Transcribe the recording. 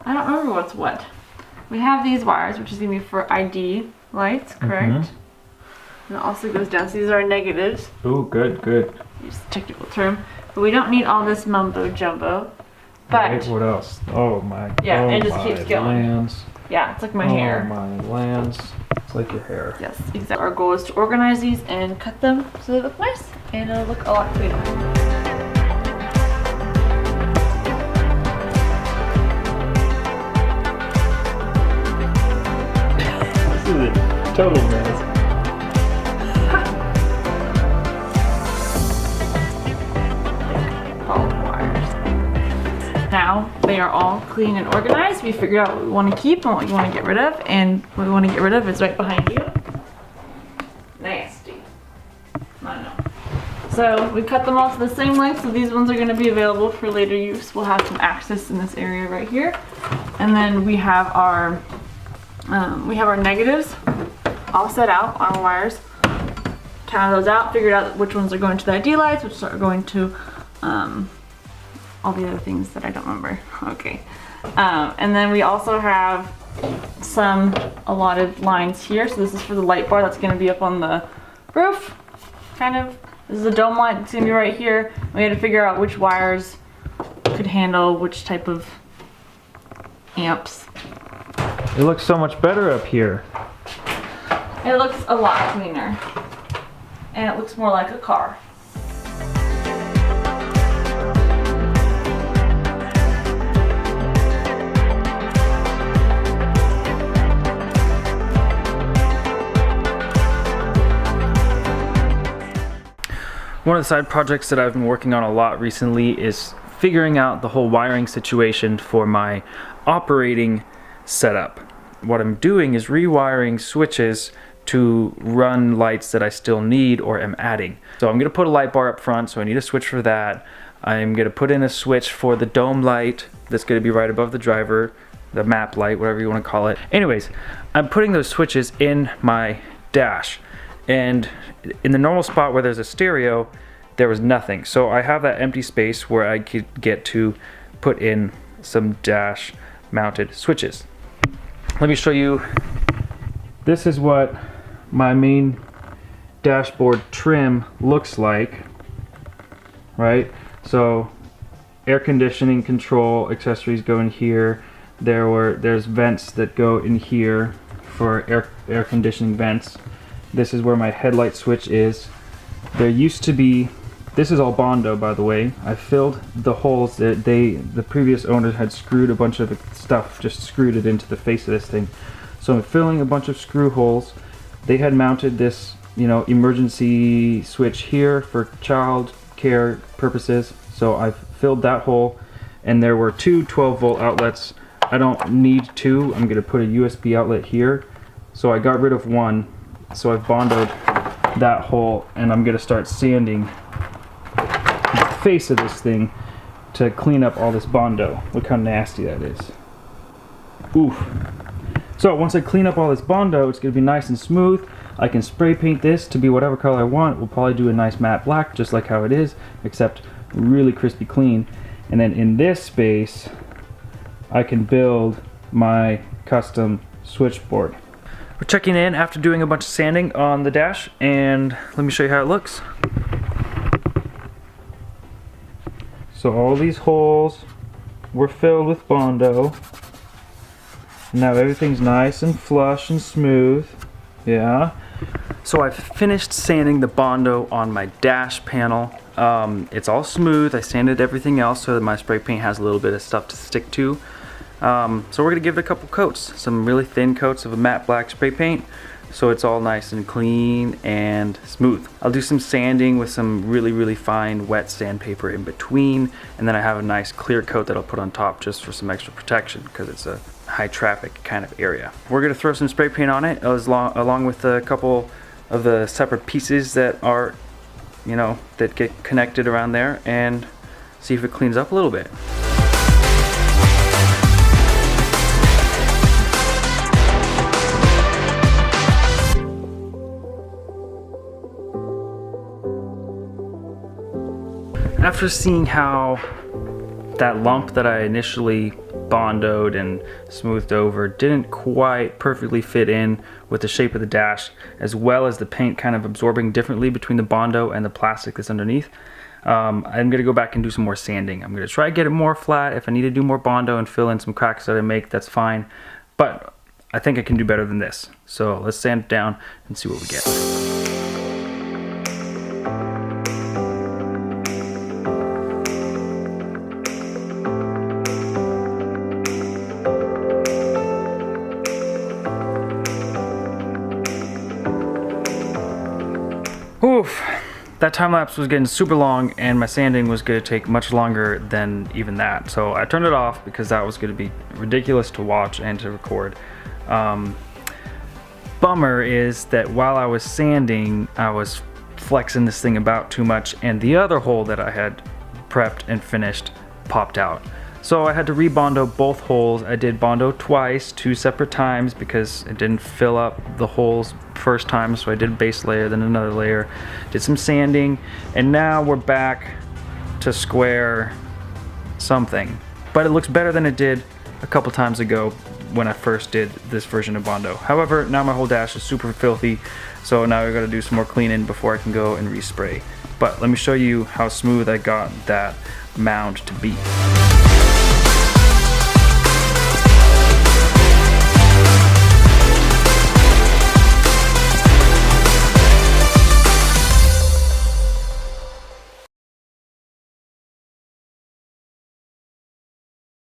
I don't remember what's what. We have these wires, which is going to be for ID lights, correct? And it also goes down. So these are negatives. Oh, good, good. Use the technical term. But we don't need all this mumbo jumbo. But right, what else? Oh my. Yeah, oh it just my keeps going. Lands. Yeah, it's like my hair. Oh my lands. It's like your hair. Yes, exactly. Our goal is to organize these and cut them so they look nice and it'll look a lot cleaner. This is a total mess. Now they are all clean and organized. We figured out what we want to keep and what we want to get rid of, and what we want to get rid of is right behind you. Nasty. I know. So we cut them all to the same length, so these ones are going to be available for later use. We'll have some access in this area right here, and then we have our negatives all set out on wires. Counted those out, figured out which ones are going to the ID lights, which are going to all the other things that I don't remember. Okay. And then we also have some allotted lines here. So this is for the light bar that's going to be up on the roof. Kind of. This is a dome light that's going to be right here. We had to figure out which wires could handle which type of amps. It looks so much better up here. It looks a lot cleaner. And it looks more like a car. One of the side projects that I've been working on a lot recently is figuring out the whole wiring situation for my operating setup. What I'm doing is rewiring switches to run lights that I still need or am adding. So I'm going to put a light bar up front, so I need a switch for that. I'm going to put in a switch for the dome light that's going to be right above the driver, the map light, whatever you want to call it. Anyways, I'm putting those switches in my dash. And in the normal spot where there's a stereo, there was nothing. So I have that empty space where I could get to put in some dash mounted switches. Let me show you. This is what my main dashboard trim looks like, right? So air conditioning control accessories go in here. There's vents that go in here for air conditioning vents. This is where my headlight switch is. There used to be, this is all Bondo, by the way. I filled the holes that the previous owners had screwed a bunch of stuff, just screwed it into the face of this thing. So I'm filling a bunch of screw holes. They had mounted this, emergency switch here for child care purposes. So I've filled that hole, and there were two 12-volt outlets. I don't need two. I'm gonna put a USB outlet here. So I got rid of one. So I've Bondoed that hole, and I'm gonna start sanding the face of this thing to clean up all this Bondo. Look how nasty that is. Oof. So once I clean up all this Bondo, it's gonna be nice and smooth. I can spray paint this to be whatever color I want. We'll probably do a nice matte black, just like how it is, except really crispy clean. And then in this space, I can build my custom switchboard. We're checking in after doing a bunch of sanding on the dash, and let me show you how it looks. So all these holes were filled with Bondo. Now everything's nice and flush and smooth. Yeah. So I've finished sanding the Bondo on my dash panel. It's all smooth. I sanded everything else so that my spray paint has a little bit of stuff to stick to. So we're gonna give it a couple coats, some really thin coats of a matte black spray paint, so it's all nice and clean and smooth. I'll do some sanding with some really fine wet sandpaper in between, and then I have a nice clear coat that I'll put on top just for some extra protection because it's a high traffic kind of area. We're gonna throw some spray paint on it along with a couple of the separate pieces that are, that get connected around there, and see if it cleans up a little bit. After seeing how that lump that I initially bondoed and smoothed over. Didn't quite perfectly fit in with the shape of the dash, as well as the paint kind of absorbing differently between the Bondo and the plastic that's underneath. I'm gonna go back and do some more sanding. I'm gonna try to get it more flat. If I need to do more Bondo and fill in some cracks that I make, that's fine. But I think I can do better than this. So let's sand it down and see what we get. Oof, that time lapse was getting super long and my sanding was going to take much longer than even that. So I turned it off because that was going to be ridiculous to watch and to record. Bummer is that while I was sanding, I was flexing this thing about too much and the other hole that I had prepped and finished popped out. So I had to re-Bondo both holes. I did Bondo twice, 2 separate times, because it didn't fill up the holes first time, so I did a base layer, then another layer, did some sanding, and now we're back to square something. But it looks better than it did a couple times ago when I first did this version of Bondo. However, now my whole dash is super filthy, so now I gotta do some more cleaning before I can go and respray. But let me show you how smooth I got that mound to be.